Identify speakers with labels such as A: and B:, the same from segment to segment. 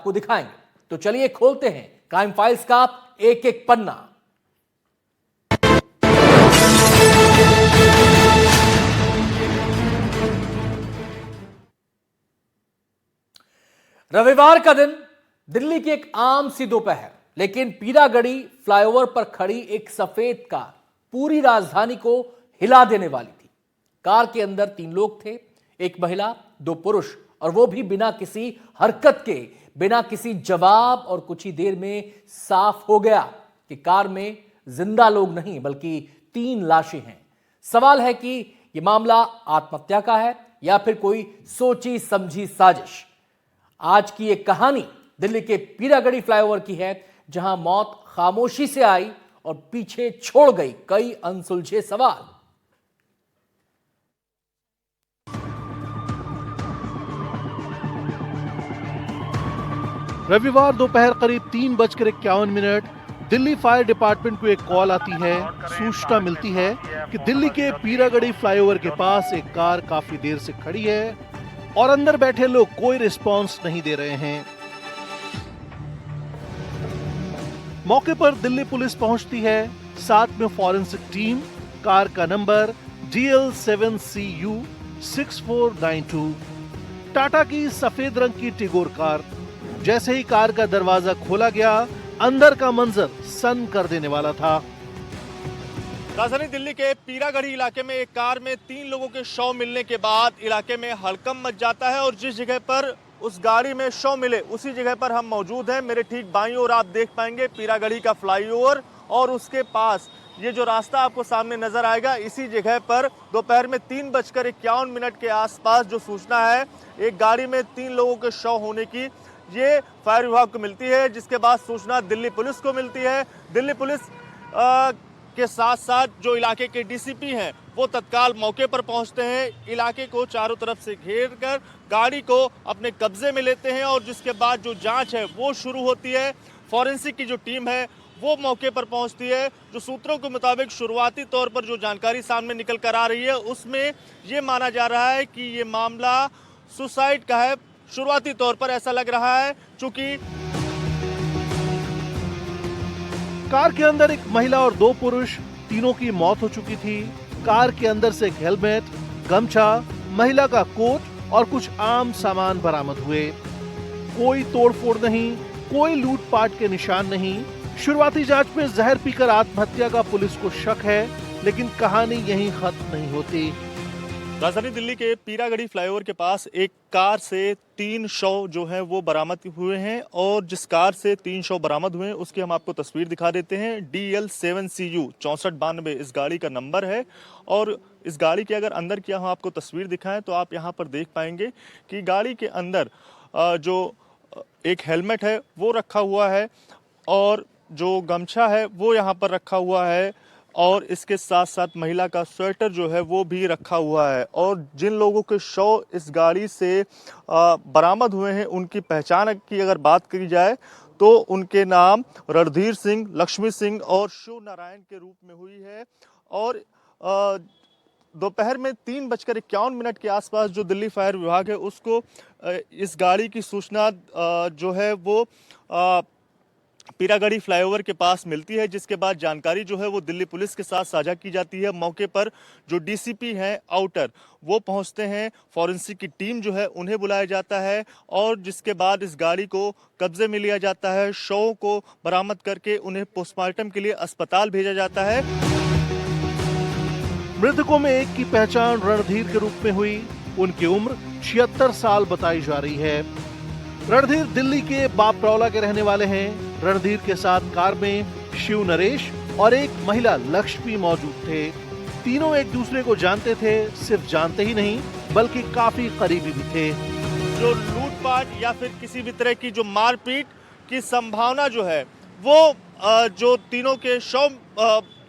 A: आपको दिखाएंगे। तो चलिए खोलते हैं क्राइम फाइल्स का एक एक पन्ना। रविवार का दिन, दिल्ली की एक आम सी दोपहर, लेकिन पीरागढ़ी फ्लाईओवर पर खड़ी एक सफेद कार पूरी राजधानी को हिला देने वाली थी। कार के अंदर 3 लोग थे, एक महिला, 2 पुरुष, और वो भी बिना किसी हरकत के, बिना किसी जवाब। और कुछ ही देर में साफ हो गया कि कार में जिंदा लोग नहीं बल्कि 3 लाशें हैं। सवाल है कि यह मामला आत्महत्या का है या फिर कोई सोची समझी साजिश। आज की एक कहानी दिल्ली के पीरागढ़ी फ्लाईओवर की है, जहां मौत खामोशी से आई और पीछे छोड़ गई कई अनसुलझे सवाल।
B: रविवार दोपहर करीब 3:51 दिल्ली फायर डिपार्टमेंट को एक कॉल आती है। सूचना मिलती है कि दिल्ली के पीरागढ़ी फ्लाईओवर के पास एक कार काफी देर से खड़ी है और अंदर बैठे लोग कोई रिस्पांस नहीं दे रहे हैं। मौके पर दिल्ली पुलिस पहुंचती है, साथ में फॉरेंसिक टीम। कार का नंबर DL7CU 6492, टाटा की सफेद रंग की टिगोर कार। जैसे ही कार का दरवाजा खोला गया, अंदर का मंजर सन कर देने वाला था।
C: राजधानी दिल्ली के पीरागढ़ी इलाके में एक कार में 3 लोगों के शव मिलने के बाद इलाके में हड़कंप मच जाता है और जिस जगह पर उस गाड़ी में शव मिले उसी जगह पर हम मौजूद हैं। मेरे ठीक बाईं ओर आप देख पाएंगे पीरागढ़ी का फ्लाईओवर, और उसके पास ये जो रास्ता आपको सामने नजर आएगा, इसी जगह पर दोपहर में 3:51 के आसपास जो सूचना है एक गाड़ी में 3 लोगों के शव होने की, ये फायर विभाग को मिलती है, जिसके बाद सूचना दिल्ली पुलिस को मिलती है। दिल्ली पुलिस के साथ साथ जो इलाके के DCP हैं वो तत्काल मौके पर पहुंचते हैं, इलाके को चारों तरफ से घेर कर गाड़ी को अपने कब्जे में लेते हैं और जिसके बाद जो जांच है वो शुरू होती है। फॉरेंसिक की जो टीम है वो मौके पर पहुंचती है। जो सूत्रों के मुताबिक शुरुआती तौर पर जो जानकारी सामने निकल कर आ रही है उसमें ये माना जा रहा है कि ये मामला सुसाइड का है। शुरुआती तौर पर ऐसा लग रहा है, चूंकि
B: कार के अंदर एक महिला और 2 पुरुष, तीनों की मौत हो चुकी थी। कार के अंदर से एक हेलमेट, गमछा, महिला का कोट और कुछ आम सामान बरामद हुए। कोई तोड़फोड़ नहीं, कोई लूटपाट के निशान नहीं। शुरुआती जांच में जहर पीकर आत्महत्या का पुलिस को शक है, लेकिन कहानी यहीं खत्म नहीं होती।
C: राजधानी दिल्ली के पीरागढ़ी फ्लाईओवर के पास एक कार से 3 शव जो हैं वो बरामद हुए हैं, और जिस कार से 3 शव बरामद हुए हैं उसकी हम आपको तस्वीर दिखा देते हैं। DL7CU 6492 इस गाड़ी का नंबर है, और इस गाड़ी के अगर अंदर की हम आपको तस्वीर दिखाएं तो आप यहाँ पर देख पाएंगे कि गाड़ी के अंदर जो एक हेलमेट है वो रखा हुआ है, और जो गमछा है वो यहाँ पर रखा हुआ है, और इसके साथ साथ महिला का स्वेटर जो है वो भी रखा हुआ है। और जिन लोगों के शव इस गाड़ी से बरामद हुए हैं उनकी पहचान की अगर बात करी जाए तो उनके नाम रणधीर सिंह, लक्ष्मी सिंह और शिव नारायण के रूप में हुई है। और दोपहर में 3:51 के आसपास जो दिल्ली फायर विभाग है उसको इस गाड़ी की सूचना जो है वो पीरागढ़ी फ्लाईओवर के पास मिलती है, जिसके बाद जानकारी जो है वो दिल्ली पुलिस के साथ साझा की जाती है। मौके पर जो DCP हैं आउटर वो पहुंचते हैं, फॉरेंसिक की टीम जो है उन्हें बुलाया जाता है, और जिसके बाद इस गाड़ी को कब्जे में लिया जाता है। शवों को बरामद करके उन्हें पोस्टमार्टम के लिए अस्पताल भेजा जाता है।
B: मृतकों में एक की पहचान रणधीर के रूप में हुई। उनकी उम्र 76 साल बताई जा रही है। रणधीर दिल्ली के बापरौला के रहने वाले हैं। रणधीर के साथ कार में शिव नरेश और एक महिला लक्ष्मी मौजूद थे। तीनों एक दूसरे को जानते थे, सिर्फ जानते ही नहीं बल्कि काफी करीबी भी थे।
C: जो लूटपाट या फिर किसी भी तरह की जो मारपीट की संभावना जो है वो जो तीनों के शव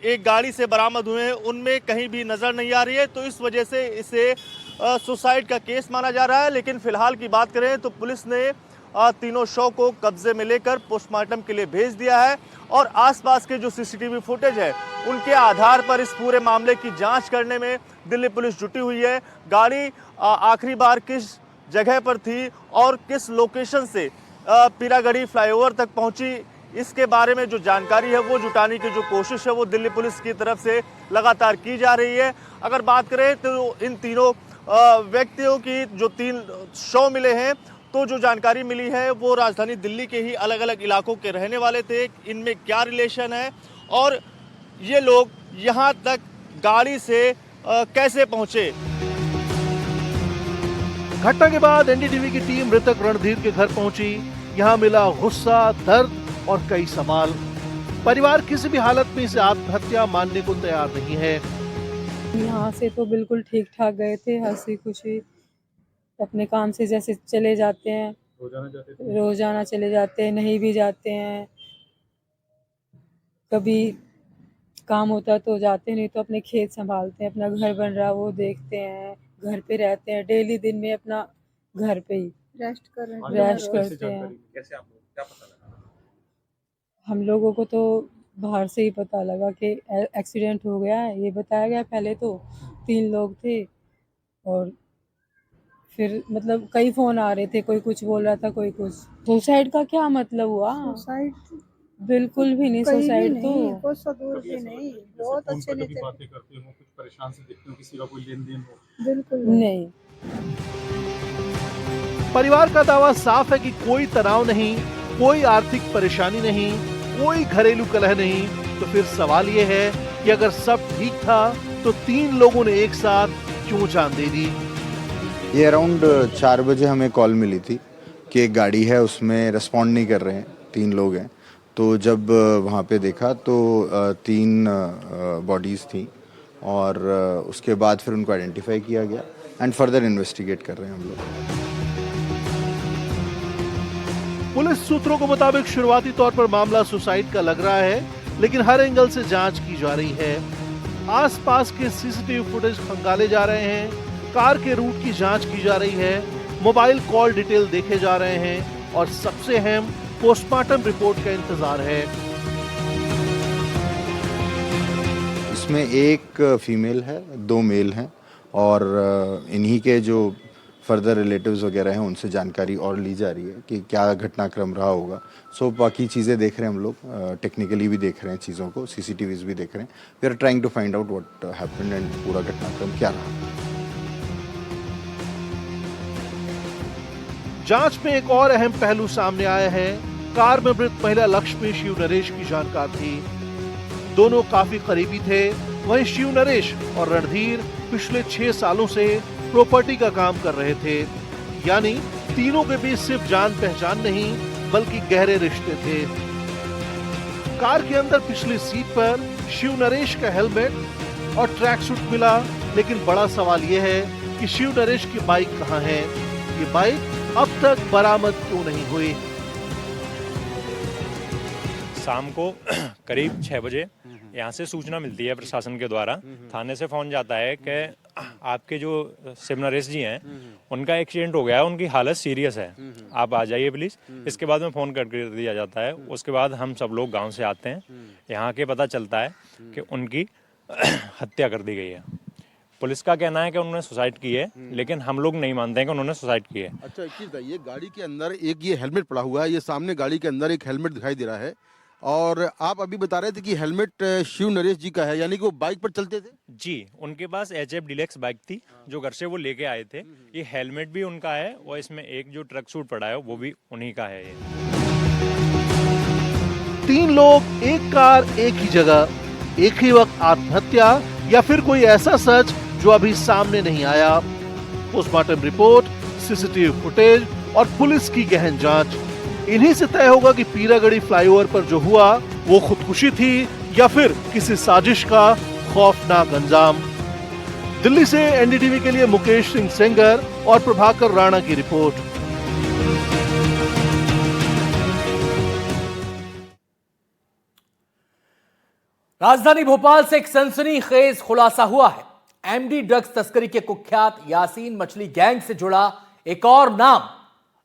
C: एक गाड़ी से बरामद हुए हैं उनमें कहीं भी नजर नहीं आ रही है, तो इस वजह से इसे सुसाइड का केस माना जा रहा है। लेकिन फिलहाल की बात करें तो पुलिस ने तीनों शव को कब्जे में लेकर पोस्टमार्टम के लिए भेज दिया है, और आसपास के जो CCTV फुटेज है उनके आधार पर इस पूरे मामले की जांच करने में दिल्ली पुलिस जुटी हुई है। गाड़ी आखिरी बार किस जगह पर थी और किस लोकेशन से पीरागढ़ी फ्लाईओवर तक पहुंची, इसके बारे में जो जानकारी है वो जुटाने की जो कोशिश है वो दिल्ली पुलिस की तरफ से लगातार की जा रही है। अगर बात करें तो इन तीनों व्यक्तियों की जो 3 शव मिले हैं, तो जो जानकारी मिली है वो राजधानी दिल्ली के ही अलग अलग इलाकों के रहने वाले थे। इनमें क्या रिलेशन है और ये लोग यहाँ तक गाड़ी से कैसे पहुंचे।
B: घटना के बाद एनडीटीवी की टीम मृतक रणधीर के घर पहुंची। यहाँ मिला गुस्सा, दर्द और कई सवाल। परिवार किसी भी हालत में इसे आत्महत्या मानने को तैयार नहीं है।
D: यहाँ से तो बिल्कुल ठीक ठाक गए थे, हंसी खुशी अपने काम से जैसे चले जाते हैं, रोजाना चले जाते हैं, नहीं भी जाते हैं, कभी काम होता तो जाते, नहीं तो अपने खेत संभालते हैं, अपना घर बन रहा वो देखते हैं, घर पे रहते हैं, डेली दिन में अपना घर पे ही रेस्ट करते हैं।
E: कैसे आप लोग क्या पता लगा?
D: हम लोगों को तो बाहर से ही पता लगा कि एक्सीडेंट हो गया है, ये बताया गया। पहले तो 3 लोग थे और फिर मतलब कई फोन आ रहे थे, कोई कुछ बोल रहा था, कोई कुछ। सुसाइड का क्या मतलब हुआ?
F: सुसाइड
D: बिल्कुल भी नहीं, सुसाइड तो
F: कोई सा दूर भी नहीं, बहुत अच्छे नहीं थे,
E: बातें करते हो, कुछ परेशान से दिखते हो, किसी का कोई लेन देन हो?
F: बिल्कुल
D: नहीं।
B: परिवार का दावा साफ है कि कोई तनाव नहीं, कोई आर्थिक परेशानी नहीं, कोई घरेलू कलह नहीं। तो फिर सवाल ये है कि अगर सब ठीक था तो 3 लोगों ने एक साथ क्यों जान दे दी?
G: ये अराउंड 4 बजे हमें कॉल मिली थी कि एक गाड़ी है उसमें रिस्पॉन्ड नहीं कर रहे हैं, 3 लोग हैं। तो जब वहाँ पे देखा तो 3 बॉडीज़ थी और उसके बाद फिर उनको आइडेंटिफाई किया गया एंड फर्दर इन्वेस्टिगेट कर रहे हैं हम लोग।
B: पुलिस सूत्रों के मुताबिक शुरुआती तौर पर मामला सुसाइड का लग रहा है, लेकिन हर एंगल से जांच की जा रही है। आसपास के सीसीटीवी फुटेज खंगाले जा रहे हैं, कार के रूट की जांच की जा रही है, मोबाइल कॉल डिटेल देखे जा रहे हैं और सबसे अहम पोस्टमार्टम रिपोर्ट का इंतजार है।
G: इसमें एक फीमेल है, 2 मेल हैं और इन्हीं के जो फर्दर रिलेटिव्स वगैरह हैं उनसे जानकारी और ली जा रही है कि क्या घटनाक्रम रहा होगा। सो बाकी चीज़ें देख रहे हैं हम लोग, टेक्निकली भी देख रहे हैं चीज़ों को, सीसीटीवीज भी देख रहे हैं। We are trying to find out what happened and पूरा घटनाक्रम क्या रहा।
B: जांच में एक और अहम पहलू सामने आया है। कार में मृत महिला लक्ष्मी शिव नरेश की जानकार थी। दोनों काफी करीबी थे। वहीं शिव नरेश और रणधीर पिछले 6 सालों से प्रॉपर्टी का काम कर रहे थे, यानी तीनों के बीच सिर्फ जान पहचान नहीं बल्कि गहरे रिश्ते थे। कार के अंदर पिछली सीट पर शिव नरेश का हेलमेट और ट्रैक सूट मिला, लेकिन बड़ा सवाल यह है कि शिव नरेश की बाइक कहाँ है? ये बाइक अब तक बरामद क्यों नहीं हुई?
H: शाम को करीब 6 बजे यहाँ से सूचना मिलती है प्रशासन के द्वारा, थाने से फोन जाता है कि आपके जो शिव नरेश जी हैं उनका एक्सीडेंट हो गया है, उनकी हालत सीरियस है, आप आ जाइए प्लीज। इसके बाद में फोन कर दिया जाता है। उसके बाद हम सब लोग गांव से आते हैं, यहाँ के पता चलता है कि उनकी हत्या कर दी गई है। पुलिस का कहना है कि उन्होंने सुसाइड की है, लेकिन हम लोग नहीं मानते हैं कि उन्होंने सुसाइड की है।
I: अच्छा, एक चीज बताइए, गाड़ी के अंदर एक ये हेलमेट पड़ा हुआ है, ये सामने गाड़ी के अंदर एक हेलमेट दिखाई दे रहा है और आप अभी बता रहे थे कि हेलमेट शिव नरेश जी का है, यानी कि वो बाइक पर चलते थे?
H: जी, उनके पास HF डीलक्स बाइक थी जो घर से वो लेके आए थे। ये हेलमेट भी उनका है और इसमें एक जो ट्रक सूट पड़ा है वो भी उन्हीं का है। ये
B: 3 लोग, एक कार, एक ही जगह, एक ही वक्त आत्महत्या या फिर कोई ऐसा सच जो अभी सामने नहीं आया? पोस्टमार्टम रिपोर्ट, सीसीटीवी फुटेज और पुलिस की गहन जांच, इन्हीं से तय होगा कि पीरागढ़ी फ्लाईओवर पर जो हुआ वो खुदकुशी थी या फिर किसी साजिश का खौफनाक अंजाम। दिल्ली से एनडीटीवी के लिए मुकेश सिंह सेंगर और प्रभाकर राणा की रिपोर्ट।
A: राजधानी भोपाल से एक सनसनीखेज खुलासा हुआ है। एमडी ड्रग्स तस्करी के कुख्यात यासीन मछली गैंग से जुड़ा एक और नाम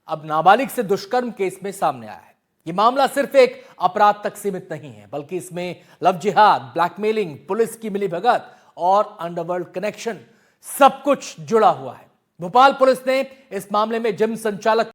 A: अब नाबालिग से दुष्कर्म केस में सामने आया है। यह मामला सिर्फ एक अपराध तक सीमित नहीं है, बल्कि इसमें लव जिहाद, ब्लैकमेलिंग, पुलिस की मिलीभगत और अंडरवर्ल्ड कनेक्शन सब कुछ जुड़ा हुआ है। भोपाल पुलिस ने इस मामले में जिम संचालक